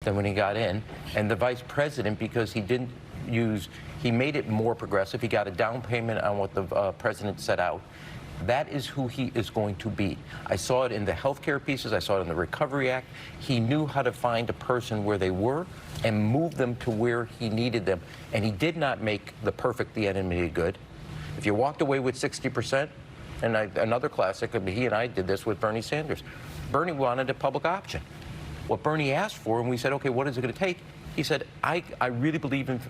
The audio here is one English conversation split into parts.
than when he got in, and the vice president, because he didn't use, he made it more progressive. He got a down payment on what the president set out. That is who he is going to be. I saw it in the healthcare pieces. I saw it in the Recovery Act. He knew how to find a person where they were and move them to where he needed them. And he did not make the perfect the enemy of good. If you walked away with 60%, and another classic, he and I did this with Bernie Sanders. Bernie wanted a public option. What Bernie asked for, and we said, okay, what is it going to take? He said, I really believe in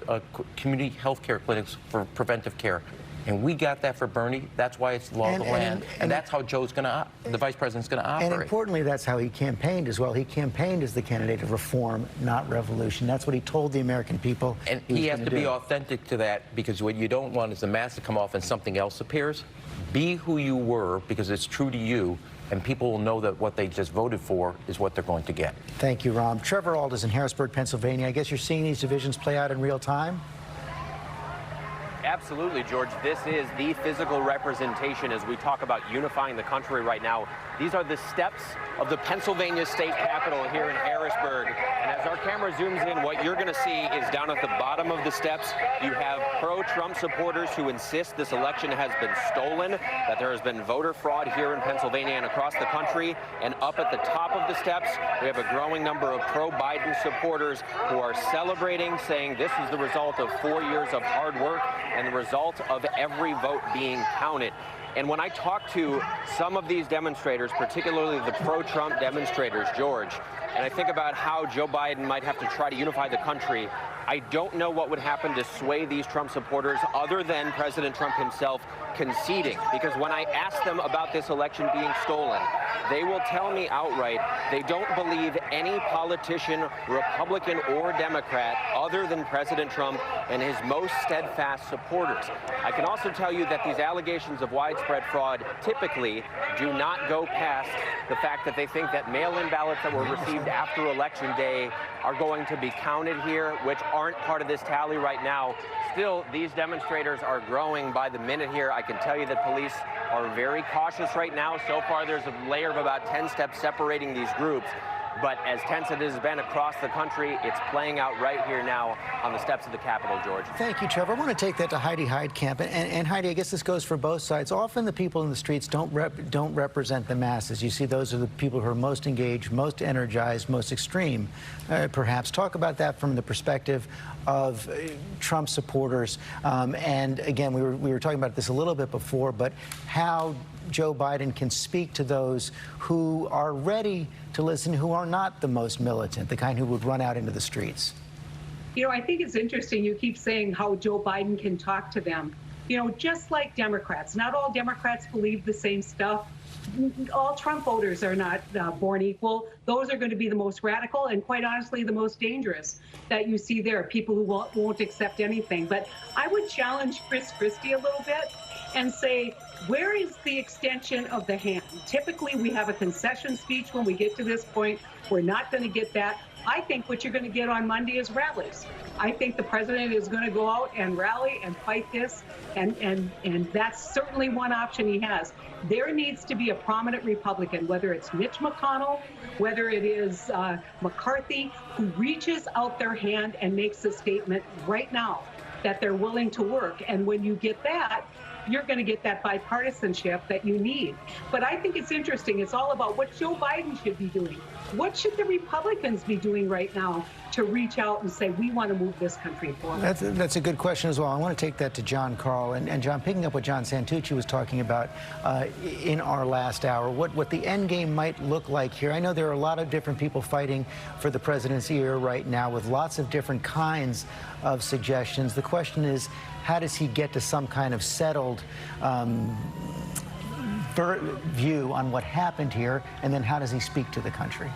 community health care clinics for preventive care. And we got that for Bernie. That's why it's law of the land. And that's how Joe's going to, the vice president's going to operate. And importantly, that's how he campaigned as well. He campaigned as the candidate of reform, not revolution. That's what he told the American people. And he has to be authentic to that, because what you don't want is the mask to come off and something else appears. Be who you were, because it's true to you, and people will know that what they just voted for is what they're going to get. Thank you, Ron. Trevor Auld is in Harrisburg, Pennsylvania. I guess you're seeing these divisions play out in real time? Absolutely, George. This is the physical representation as we talk about unifying the country right now. These are the steps of the Pennsylvania State Capitol here in Harrisburg. And as our camera zooms in, what you're going to see is down at the bottom of the steps, you have pro-Trump supporters who insist this election has been stolen, that there has been voter fraud here in Pennsylvania and across the country. And up at the top of the steps, we have a growing number of pro-Biden supporters who are celebrating, saying this is the result of 4 years of hard work and the result of every vote being counted. And when I talk to some of these demonstrators, particularly the pro-Trump demonstrators, George, and I think about how Joe Biden might have to try to unify the country, I don't know what would happen to sway these Trump supporters other than President Trump himself conceding. Because when I ask them about this election being stolen, they will tell me outright they don't believe any politician, Republican or Democrat, other than President Trump and his most steadfast supporters. I can also tell you that these allegations of widespread fraud typically do not go past the fact that they think that mail-in ballots that were received after Election Day are going to be counted here, which aren't part of this tally right now. Still, these demonstrators are growing by the minute here. I can tell you that police are very cautious right now. So far, there's a layer of about 10 steps separating these groups. But as tense as it has been across the country, it's playing out right here now on the steps of the Capitol, George. Thank you, Trevor. I want to take that to Heidi Heidkamp. And Heidi, I guess this goes for both sides. Often the people in the streets don't represent the masses. You see, those are the people who are most engaged, most energized, most extreme, perhaps. Talk about that from the perspective of Trump supporters. And again, we were talking about this a little bit before, but how Joe Biden can speak to those who are ready to listen, who are not the most militant, the kind who would run out into the streets. You know, I think it's interesting you keep saying how Joe Biden can talk to them. You know, just like Democrats, not all Democrats believe the same stuff. All Trump voters are not born equal. Those are going to be the most radical and, quite honestly, the most dangerous that you see there, people who won't accept anything. But I would challenge Chris Christie a little bit and say, where is the extension of the hand? Typically, we have a concession speech when we get to this point. We're not going to get that. I think what you're going to get on Monday is rallies. I think the president is going to go out and rally and fight this, and that's certainly one option he has. There needs to be a prominent Republican, whether it's Mitch McConnell, whether it is McCarthy, who reaches out their hand and makes a statement right now that they're willing to work. And when you get that, you're going to get that bipartisanship that you need. But I think it's interesting. It's all about what Joe Biden should be doing. What should the Republicans be doing right now to reach out and say, we want to move this country forward? That's a good question as well. I want to take that to John Karl. And John, picking up what John Santucci was talking about in our last hour, what the end game might look like here. I know there are a lot of different people fighting for the presidency here right now with lots of different kinds of suggestions. The question is, how does he get to some kind of settled view on what happened here, and then how does he speak to the country?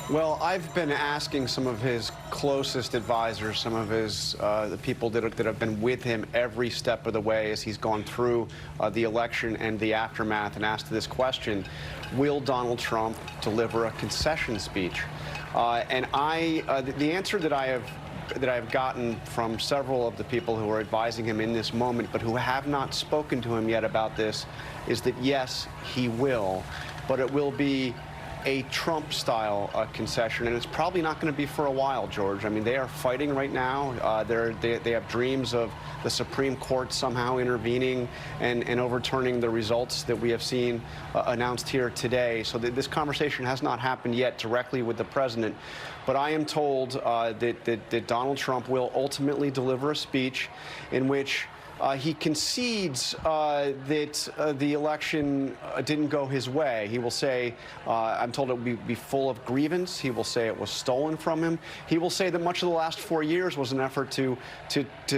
Well, I've been asking some of his closest advisors, some of his the people that have been with him every step of the way as he's gone through the election and the aftermath, and asked this question: will Donald Trump deliver a concession speech? And the answer that I have gotten from several of the people who are advising him in this moment, but who have not spoken to him yet about this, is that yes, he will, but it will be a Trump-style concession, and it's probably not going to be for a while, George. I mean, they are fighting right now. They have dreams of the Supreme Court somehow intervening and overturning the results that we have seen announced here today. So this conversation has not happened yet directly with the president. But I am told that Donald Trump will ultimately deliver a speech in which he concedes that the election didn't go his way. He will say, I'm told it will be full of grievance. He will say it was stolen from him. He will say that much of the last 4 years was an effort to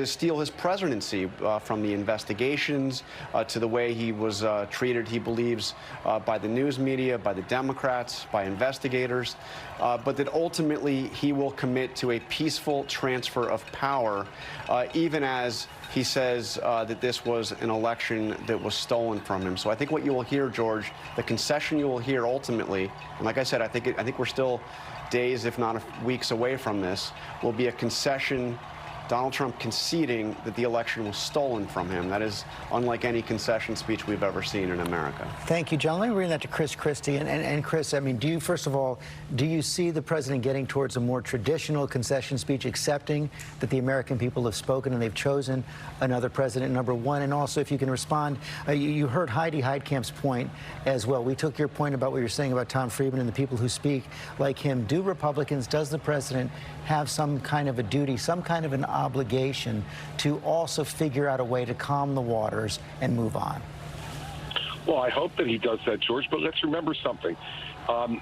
steal his presidency, from the investigations to the way he was treated, he believes, by the news media, by the Democrats, by investigators, but that ultimately he will commit to a peaceful transfer of power, even as he says that this was an election that was stolen from him. So I think what you will hear, George, the concession you will hear ultimately, and like I said, I think we're still days, if not weeks away from this, will be a concession, Donald Trump conceding that the election was stolen from him. That is unlike any concession speech we've ever seen in America. Thank you, John. Let me bring that to Chris Christie. And Chris, I mean, first of all, do you see the president getting towards a more traditional concession speech, accepting that the American people have spoken and they've chosen another president, number one? And also, if you can respond, you heard Heidi Heitkamp's point as well. We took your point about what you're saying about Tom Friedman and the people who speak like him. Do Republicans, does the president have some kind of a duty, some kind of an obligation to also figure out a way to calm the waters and move on? Well, I hope that he does that, George, but let's remember something.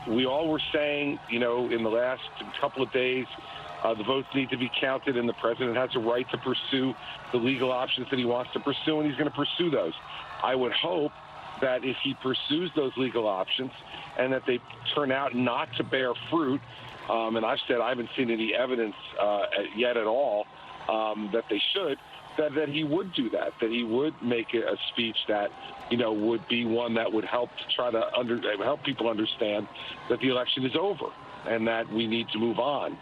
We all were saying, you know, in the last couple of days, the votes need to be counted, and the president has a right to pursue the legal options that he wants to pursue, and he's going to pursue those. I would hope that if he pursues those legal options and that they turn out not to bear fruit, and I've said I haven't seen any evidence yet at all that they should, that he would do that he would make a speech that, you know, would be one that would help to try to help people understand that the election is over and that we need to move on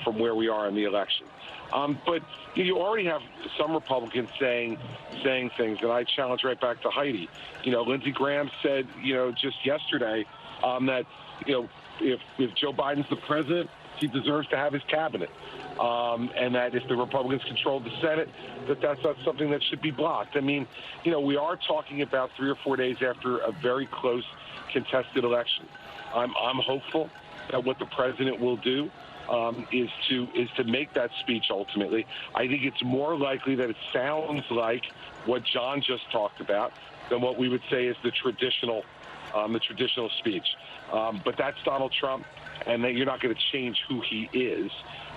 from where we are in the election. But you already have some Republicans saying things, and I challenge right back to Heidi. You know, Lindsey Graham said, you know, just yesterday that, you know, if Joe Biden's the president, he deserves to have his cabinet. And that if the Republicans control the Senate, that's not something that should be blocked. I mean, you know, we are talking about 3 or 4 days after a very close contested election. I'm hopeful that what the president will do is to make that speech ultimately. I think it's more likely that it sounds like what John just talked about than what we would say is the traditional speech. But that's Donald Trump, and that you're not going to change who he is.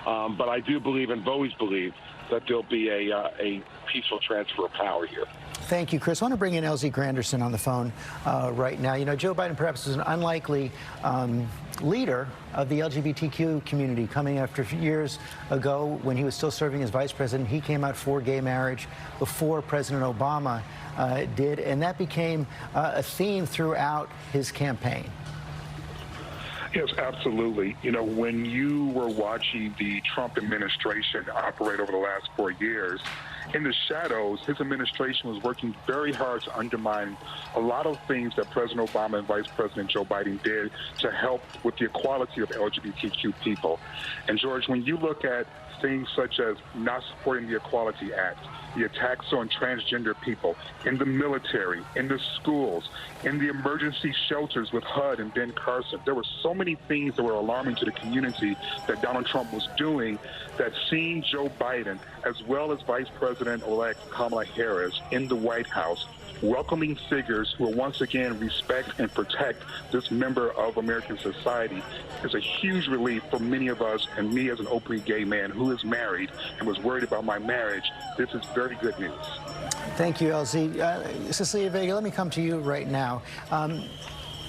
But I do believe, and I've always believed, that there'll be a peaceful transfer of power here. Thank you, Chris. I want to bring in LZ Granderson on the phone right now. You know, Joe Biden perhaps is an unlikely leader of the LGBTQ community, coming after years ago when he was still serving as vice president. He came out for gay marriage before President Obama did, and that became a theme throughout his campaign. Yes, absolutely. You know, when you were watching the Trump administration operate over the last 4 years, in the shadows, his administration was working very hard to undermine a lot of things that President Obama and Vice President Joe Biden did to help with the equality of LGBTQ people. And, George, when you look at things such as not supporting the Equality Act, the attacks on transgender people in the military, in the schools, in the emergency shelters with HUD and Ben Carson. There were so many things that were alarming to the community that Donald Trump was doing, that seeing Joe Biden, as well as Vice President-elect Kamala Harris in the White House, welcoming figures who will once again respect and protect this member of American society, is a huge relief for many of us, and me as an openly gay man who is married and was worried about my marriage. This is very good news. Thank you, LZ. Cecilia Vega, let me come to you right now.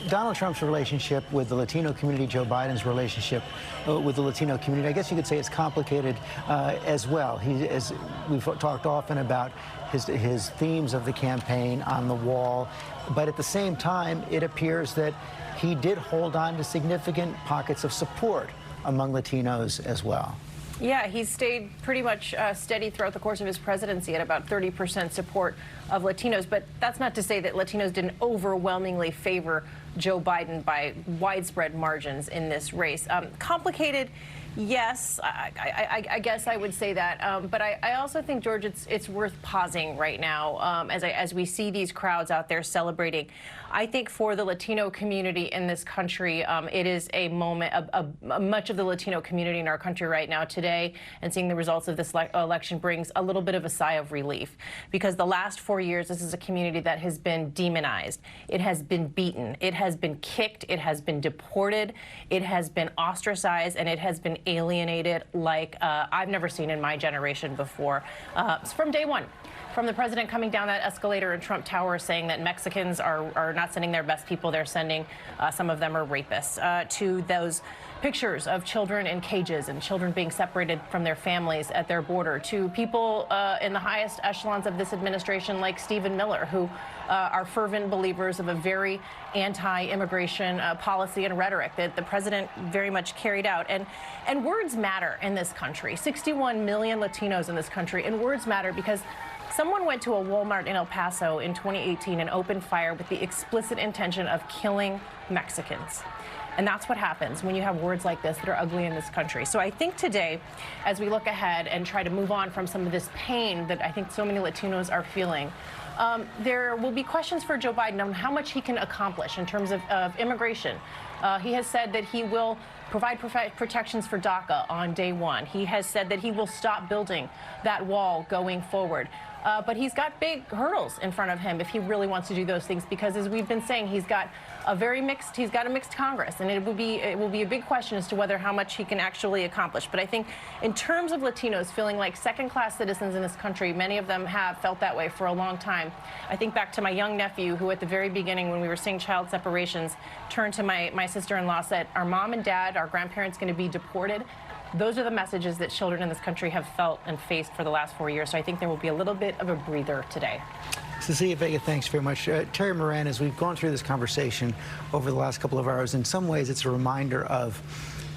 Donald Trump's relationship with the Latino community, Joe Biden's relationship with the Latino community, I guess you could say it's complicated as well. As we've talked often about his themes of the campaign on the wall, but at the same time, it appears that he did hold on to significant pockets of support among Latinos as well. Yeah, he stayed pretty much steady throughout the course of his presidency at about 30% support of Latinos. But that's not to say that Latinos didn't overwhelmingly favor Joe Biden by widespread margins in this race. Complicated. Yes, I guess I would say that, but I also think, George, it's worth pausing right now as we see these crowds out there celebrating. I think for the Latino community in this country, it is a moment. Much of the Latino community in our country right now today, and seeing the results of this election brings a little bit of a sigh of relief, because the last 4 years, this is a community that has been demonized. It has been beaten. It has been kicked. It has been deported. It has been ostracized, and it has been alienated like I've never seen in my generation before. From day one. From the president coming down that escalator in Trump Tower saying that Mexicans are not sending their best people, they're sending, some of them are rapists, to those pictures of children in cages and children being separated from their families at their border, to people in the highest echelons of this administration like Stephen Miller, who are fervent believers of a very anti-immigration policy and rhetoric that the president very much carried out. And words matter in this country. 61 million Latinos in this country, and words matter because someone went to a Walmart in El Paso in 2018 and opened fire with the explicit intention of killing Mexicans. And that's what happens when you have words like this that are ugly in this country. So I think today, as we look ahead and try to move on from some of this pain that I think so many Latinos are feeling, there will be questions for Joe Biden on how much he can accomplish in terms of immigration. He has said that he will provide protections for DACA on day one. He has said that he will stop building that wall going forward. But he's got big hurdles in front of him if he really wants to do those things, because as we've been saying, he's got a mixed Congress, and it will be a big question as to whether how much he can actually accomplish. But I think in terms of Latinos feeling like second-class citizens in this country, many of them have felt that way for a long time. I think back to my young nephew, who at the very beginning, when we were seeing child separations, turned to my sister-in-law, said, "Our mom and dad, our grandparents, going to be deported." Those are the messages that children in this country have felt and faced for the last 4 years. So I think there will be a little bit of a breather today. Cecilia Vega, thanks very much. Terry Moran, as we've gone through this conversation over the last couple of hours, in some ways it's a reminder of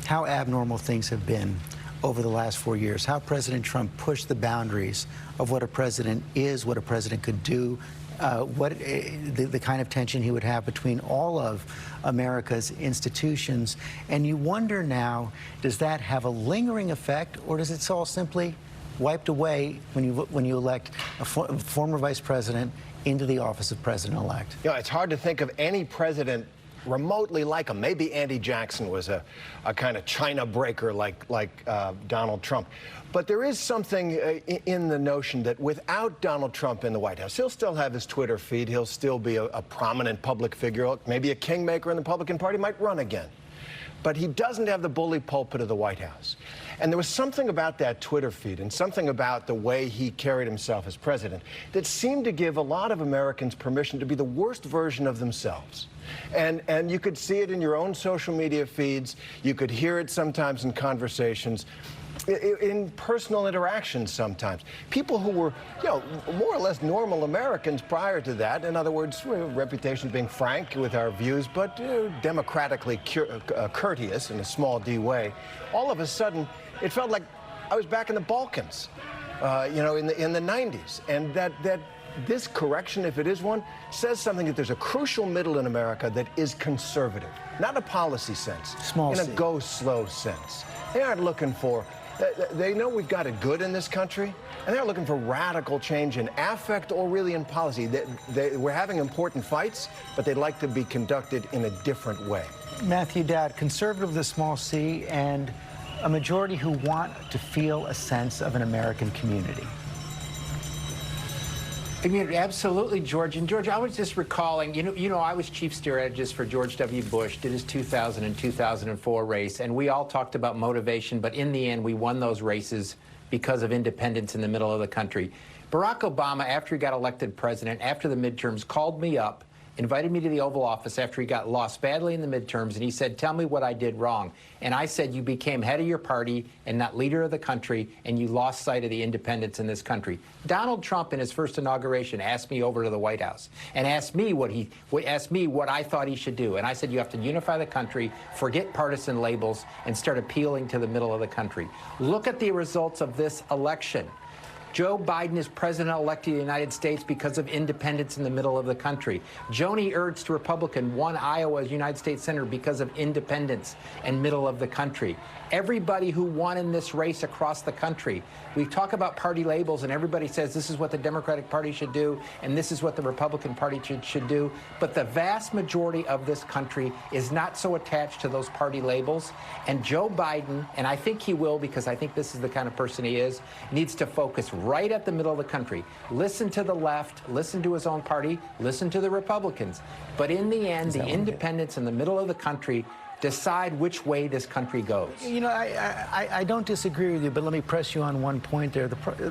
how abnormal things have been over the last 4 years, how President Trump pushed the boundaries of what a president is, what a president could do, the kind of tension he would have between all of America's institutions. And you wonder now, does that have a lingering effect, or does it all simply wiped away when you elect a former vice president into the office of president-elect? You know, it's hard to think of any president remotely like him. Maybe Andy Jackson was a kind of China breaker like Donald Trump. But there is something in the notion that without Donald Trump in the White House, he'll still have his Twitter feed. He'll still be a prominent public figure. Maybe a kingmaker in the Republican Party, might run again. But he doesn't have the bully pulpit of the White House. And there was something about that Twitter feed and something about the way he carried himself as president that seemed to give a lot of Americans permission to be the worst version of themselves. And you could see it in your own social media feeds. You could hear it sometimes in conversations, in personal interactions sometimes. People who were, you know, more or less normal Americans prior to that, in other words, reputation of being frank with our views, but democratically courteous in a small d way, all of a sudden, it felt like I was back in the Balkans, you know, in the 90s. And that this correction, if it is one, says something that there's a crucial middle in America that is conservative, not in a policy sense, in a go slow sense. They aren't looking for, they know we've got it good in this country, and they're looking for radical change in affect or really in policy. We're having important fights, but they'd like to be conducted in a different way. Matthew Dowd, conservative with a small c, and a majority who want to feel a sense of an American community. I mean, absolutely, George. And George, I was just recalling, you know, I was chief strategist for George W. Bush, did his 2000 and 2004 race, and we all talked about motivation, but in the end, we won those races because of independence in the middle of the country. Barack Obama, after he got elected president, after the midterms, called me up, invited me to the Oval Office after he got lost badly in the midterms, and he said, "Tell me what I did wrong." And I said, "You became head of your party and not leader of the country, and you lost sight of the independence in this country." Donald Trump, in his first inauguration, asked me over to the White House and asked me what I thought he should do. And I said, "You have to unify the country, forget partisan labels, and start appealing to the middle of the country." Look at the results of this election. Joe Biden is president-elect of the United States because of independence in the middle of the country. Joni Ernst, Republican, won Iowa as United States Senator because of independence and middle of the country. Everybody who won in this race across the country, we talk about party labels and everybody says this is what the Democratic Party should do and this is what the Republican Party should do, but the vast majority of this country is not so attached to those party labels. And Joe Biden, and I think he will because I think this is the kind of person he is, needs to focus right at the middle of the country. Listen to the left, listen to his own party, listen to the Republicans. But in the end, the independents in the middle of the country decide which way this country goes. You know, I don't disagree with you, but let me press you on one point there.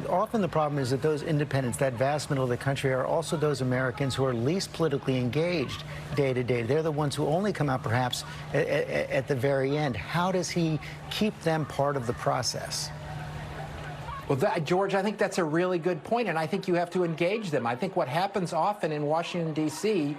Often the problem is that those independents, that vast middle of the country, are also those Americans who are least politically engaged day to day. They're the ones who only come out perhaps at the very end. How does he keep them part of the process? Well, George, I think that's a really good point, and I think you have to engage them. I think what happens often in Washington, D.C.,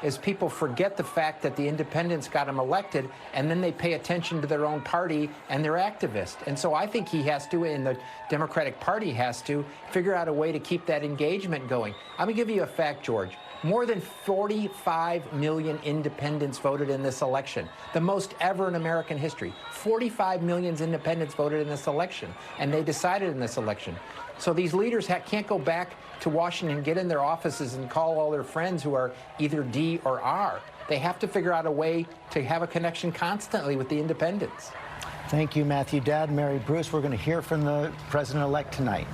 is people forget the fact that the independents got him elected, and then they pay attention to their own party and their activists. And so I think he has to, and the Democratic Party has to, figure out a way to keep that engagement going. I'm going to give you a fact, George. More than 45 million independents voted in this election, the most ever in American history. 45 million independents voted in this election, and they decided in this election. So these leaders can't go back to Washington, get in their offices and call all their friends who are either D or R. They have to figure out a way to have a connection constantly with the independents. Thank you, Matthew Dad, Mary Bruce. We're going to hear from the president-elect tonight.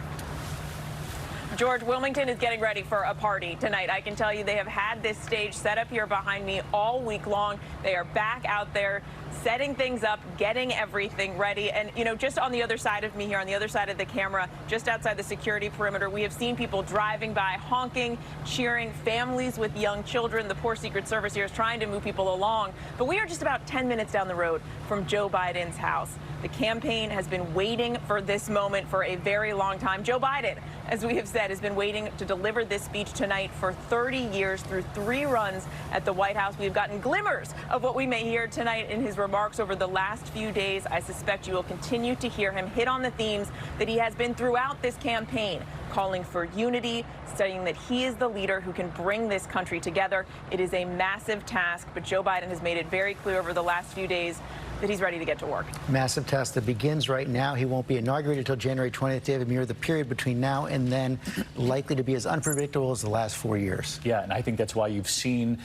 George, Wilmington is getting ready for a party tonight. I can tell you they have had this stage set up here behind me all week long. They are back out there setting things up, getting everything ready. And, you know, just on the other side of me here, on the other side of the camera, just outside the security perimeter, we have seen people driving by, honking, cheering, families with young children. The poor Secret Service here is trying to move people along. But we are just about 10 minutes down the road from Joe Biden's house. The campaign has been waiting for this moment for a very long time. Joe Biden, as we have said, has been waiting to deliver this speech tonight for 30 years through 3 runs at the White House. We've gotten glimmers of what we may hear tonight in his remarks over the last few days. I suspect you will continue to hear him hit on the themes that he has been throughout this campaign, calling for unity, saying that he is the leader who can bring this country together. It is a massive task, but Joe Biden has made it very clear over the last few days that he's ready to get to work. Massive task that begins right now. He won't be inaugurated until January 20th, David Muir. The period between now and then likely to be as unpredictable as the last 4 years. Yeah, and I think that's why you've seen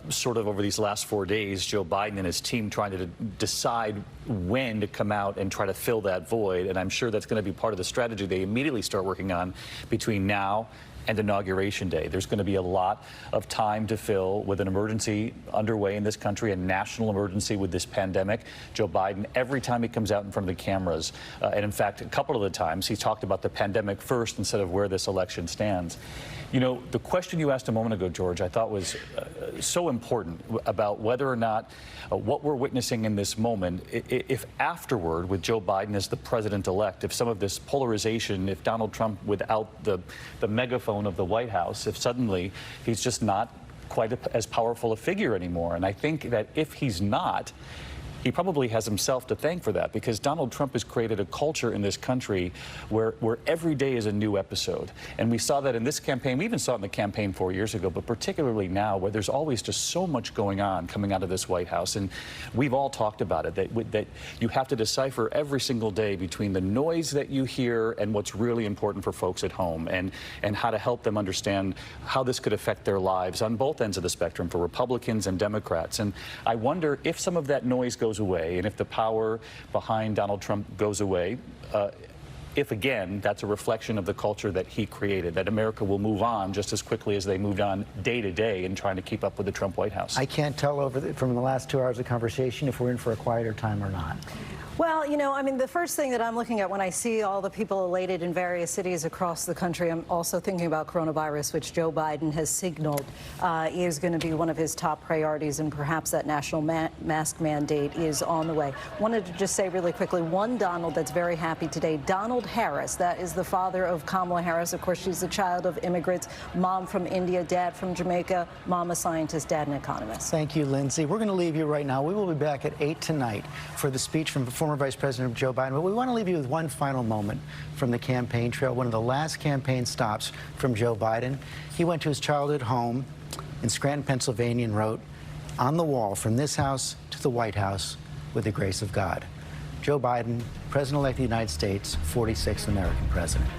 sort of over these last 4 days, Joe Biden and his team trying to decide when to come out and try to fill that void. And I'm sure that's going to be part of the strategy they immediately start working on between now and Inauguration Day. There's going to be a lot of time to fill with an emergency underway in this country, a national emergency with this pandemic. Joe Biden, every time he comes out in front of the cameras, and in fact, a couple of the times, he's talked about the pandemic first instead of where this election stands. You know, the question you asked a moment ago, George, I thought was so important about whether or not what we're witnessing in this moment, if afterward, with Joe Biden as the president-elect, if some of this polarization, if Donald Trump without the megaphone of the White House, if suddenly he's just not quite as powerful a figure anymore. And I think that if he's not, he probably has himself to thank for that, because Donald Trump has created a culture in this country where every day is a new episode. And we saw that in this campaign. We even saw it in the campaign 4 years ago, but particularly now, where there's always just so much going on coming out of this White House. And we've all talked about it, that you have to decipher every single day between the noise that you hear and what's really important for folks at home, and how to help them understand how this could affect their lives on both ends of the spectrum for Republicans and Democrats. And I wonder if some of that noise goes away, and if the power behind Donald Trump goes away, if again that's a reflection of the culture that he created, that America will move on just as quickly as they moved on day to day in trying to keep up with the Trump White House. I can't tell from the last 2 hours of conversation if we're in for a quieter time or not. Well, you know, I mean, the first thing that I'm looking at when I see all the people elated in various cities across the country, I'm also thinking about coronavirus, which Joe Biden has signaled is going to be one of his top priorities, and perhaps that national mask mandate is on the way. Wanted to just say really quickly, one Donald that's very happy today, Donald Harris. That is the father of Kamala Harris. Of course, she's the child of immigrants, mom from India, dad from Jamaica, mom a scientist, dad an economist. Thank you, Lindsay. We're going to leave you right now. We will be back at 8 tonight for the speech from former Vice President Joe Biden. But we want to leave you with one final moment from the campaign trail, one of the last campaign stops from Joe Biden. He went to his childhood home in Scranton, Pennsylvania, and wrote, "On the wall, from this house to the White House, with the grace of God." Joe Biden, President-elect of the United States, 46th American president.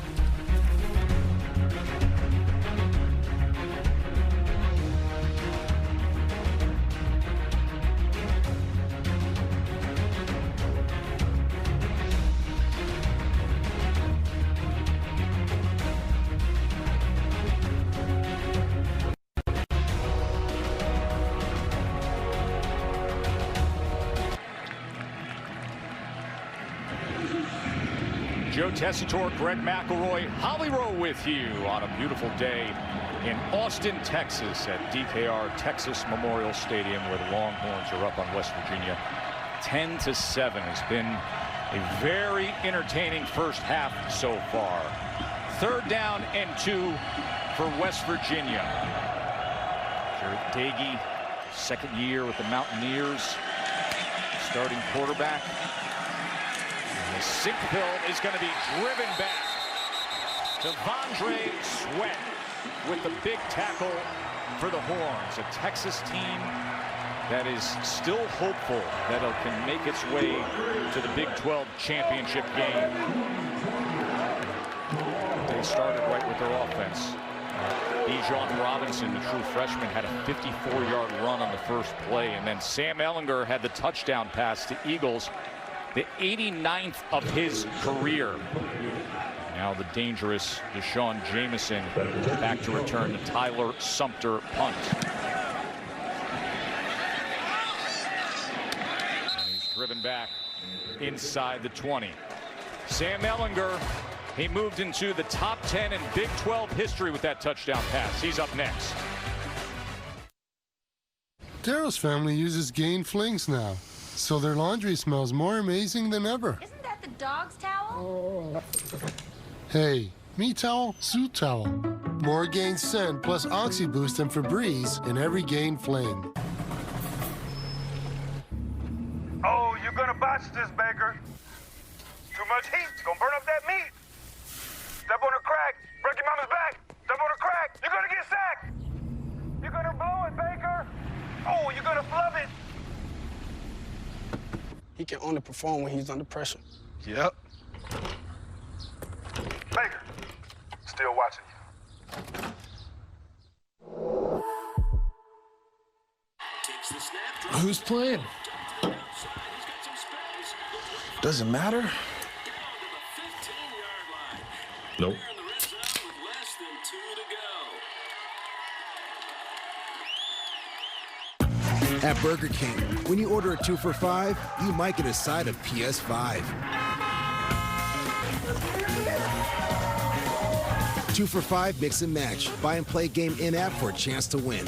Joe Tessitore, Greg McElroy, Holly Rowe with you on a beautiful day in Austin, Texas at DKR Texas Memorial Stadium, where the Longhorns are up on West Virginia 10-7. It's been a very entertaining first half so far. 3rd down and 2 for West Virginia. Jared Dagey, 2nd year with the Mountaineers, starting quarterback. The sink bill is going to be driven back to Vondre Sweat with the big tackle for the Horns. A Texas team that is still hopeful that it can make its way to the Big 12 championship game. They started right with their offense. Bijan Robinson, the true freshman, had a 54-yard run on the first play, and then Sam Ehlinger had the touchdown pass to Eagles, the 89th of his career. Now the dangerous Deshaun Jameson back to return the Tyler Sumter punt. And he's driven back inside the 20. Sam Ehlinger, he moved into the top 10 in Big 12 history with that touchdown pass. He's up next. Darrow's family uses Gain Flings now, so their laundry smells more amazing than ever. Isn't that the dog's towel? Hey, me towel, suit towel. More Gain Scent plus Oxy Boost and Febreze in every Gain Fling. Oh, you're gonna botch this, Baker. Too much heat, gonna burn up that meat. Step on a crack, break your mama's back. Step on a crack, you're gonna get sacked. You're gonna blow it, Baker. Oh, you're gonna flub it. He can only perform when he's under pressure. Yep. Baker, still watching you. Who's playing? Doesn't matter. Nope. At Burger King, when you order a 2 for $5, you might get a side of PS5. 2 for $5 mix and match. Buy and play game in-app for a chance to win.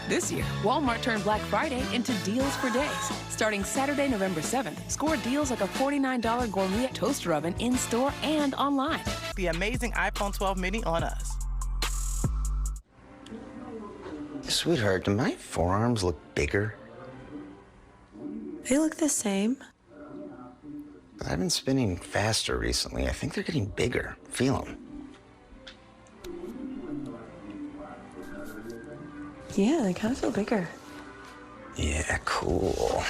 This year, Walmart turned Black Friday into deals for days. Starting Saturday, November 7th, score deals like a $49 gourmet toaster oven in-store and online. The amazing iPhone 12 mini on us. Sweetheart, do my forearms look bigger? They look the same. I've been spinning faster recently. I think they're getting bigger. Feel them. Yeah, they kind of feel bigger. Yeah, cool.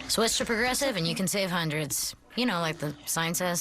Switch to Progressive and you can save hundreds. You know, like the sign says.